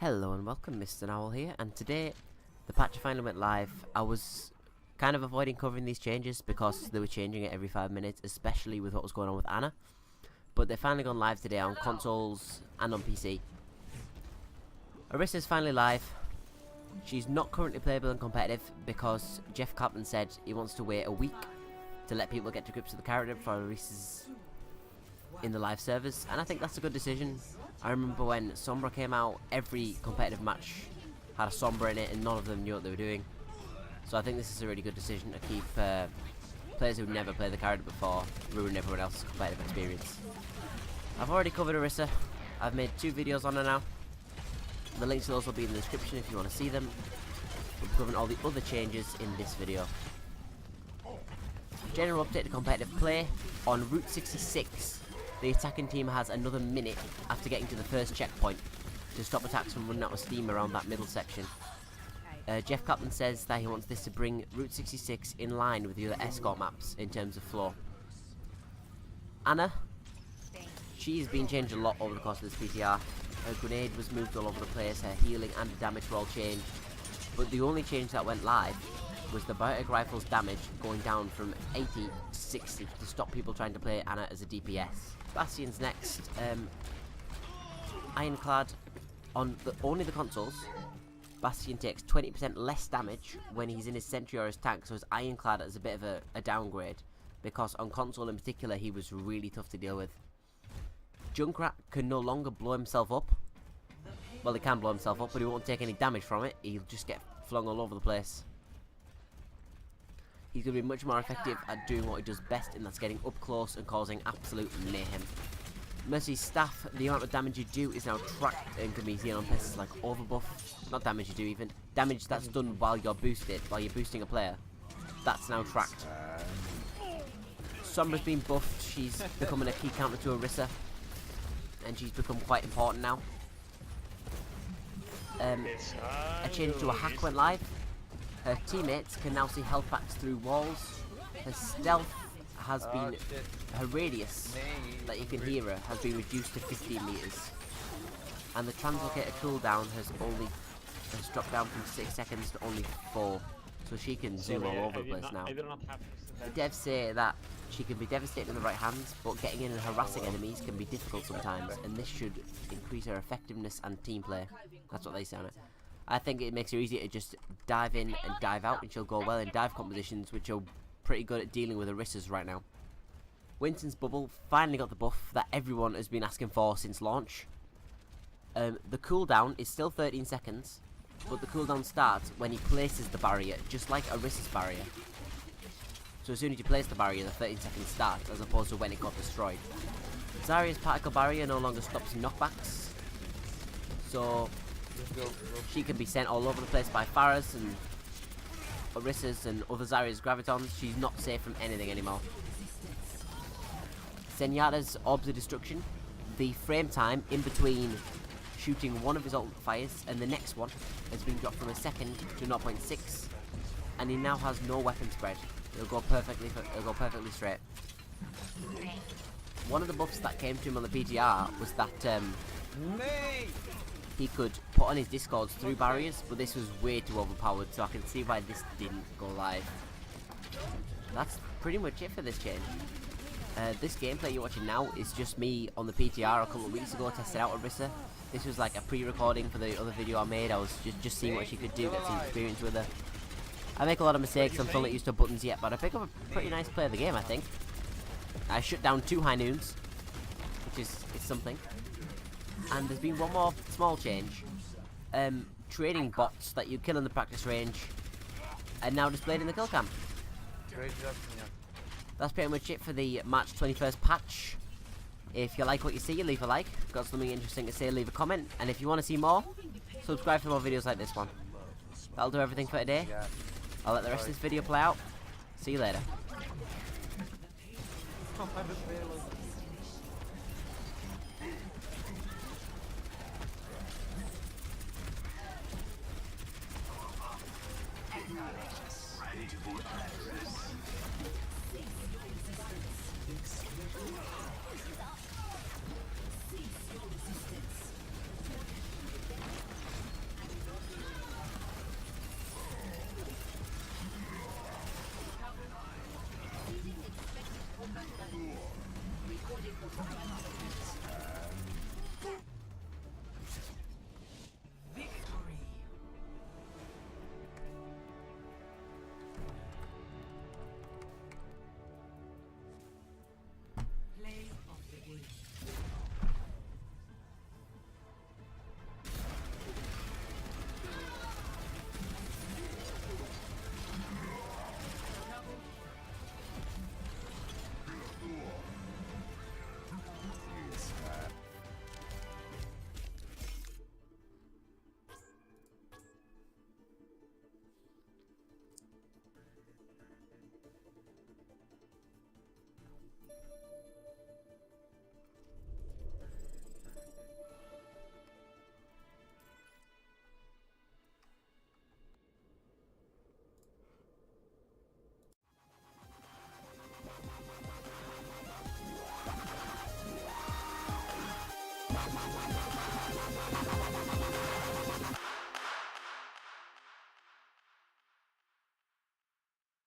Hello and welcome, Mr.Narwhal here, and today the patch finally went live. I was kind of avoiding covering these changes because they were changing it every 5 minutes, especially with what was going on with Anna. But they've finally gone live today on consoles and on PC. Orisa's finally live. She's not currently playable and competitive because Jeff Kaplan said he wants to wait a week to let people get to grips with the character before Orisa's in the live servers, and I think that's a good decision. I remember when Sombra came out, every competitive match had a Sombra in it and none of them knew what they were doing. So I think this is a really good decision to keep players who never played the character before ruin everyone else's competitive experience. I've already covered Orisa. I've made 2 videos on her now. The links to those will be in the description if you want to see them. We're covering all the other changes in this video. General update to competitive play. On Route 66, the attacking team has another minute after getting to the first checkpoint to stop attacks from running out of steam around that middle section. Jeff Kaplan says that he wants this to bring Route 66 in line with the other escort maps in terms of flow. Anna, she's been changed a lot over the course of this PTR. Her grenade was moved all over the place, her healing and damage were all changed, but the only change that went live was the biotic rifle's damage going down from 80 to 60 to stop people trying to play Anna as a DPS. Bastion's next. Ironclad on only the consoles. Bastion takes 20% less damage when he's in his sentry or his tank, so his Ironclad is a bit of a downgrade, because on console in particular he was really tough to deal with. Junkrat can no longer blow himself up. Well, he can blow himself up, but he won't take any damage from it. He'll just get flung all over the place. He's going to be much more effective at doing what he does best, and that's getting up close and causing absolute mayhem. Mercy's staff, the amount of damage you do is now tracked and can be seen on places like overbuff. Not damage you do even, damage that's done while you're boosted, while you're boosting a player. That's now tracked. Sombra's been buffed, she's becoming a key counter to Orisa, and she's become quite important now. A change to a hack went live. Her teammates can now see health packs through walls. Her stealth has been, her radius that you can hear her has been reduced to 15 meters, and the translocator cooldown has dropped down from 6 seconds to only 4, so she can zoom all over the place now. The devs say that she can be devastating in the right hands, but getting in and harassing enemies can be difficult sometimes, and this should increase her effectiveness and team play. That's what they say on it. I think it makes her easier to just dive in and dive out, and she'll go well in dive compositions, which are pretty good at dealing with Orisa's right now. Winston's bubble finally got the buff that everyone has been asking for since launch. The cooldown is still 13 seconds, but the cooldown starts when he places the barrier, just like Orisa's barrier. So as soon as you place the barrier, the 13 seconds starts, as opposed to when it got destroyed. Zarya's particle barrier no longer stops knockbacks, so she can be sent all over the place by Farah's and Orisa's and other Zarya's gravitons. She's not safe from anything anymore. Zenyatta's Orbs of Destruction. The frame time in between shooting one of his ult fires and the next one has been dropped from a second to 0.6, and he now has no weapon spread. It'll go perfectly straight. One of the buffs that came to him on the PTR was that he could put on his discords through barriers, but this was way too overpowered, so I can see why this didn't go live. That's pretty much it for this change. This gameplay you're watching now is just me on the PTR a couple of weeks ago testing out Orisa. This was like a pre-recording for the other video I made. I was just seeing what she could do, get some experience with her. I make a lot of mistakes, I'm still not used to buttons yet, but I pick up a pretty nice play of the game, I think. I shut down 2 high noons, which is something. And there's been one more small change. Trading bots that you kill in the practice range are now displayed in the kill cam. That's pretty much it for the March 21st patch. If you like what you see, leave a like. If you've got something interesting to say, leave a comment. And if you want to see more, subscribe for more videos like this one. That'll do everything for today. I'll let the rest of this video play out. See you later. Ready to boot access. Cease your resistance.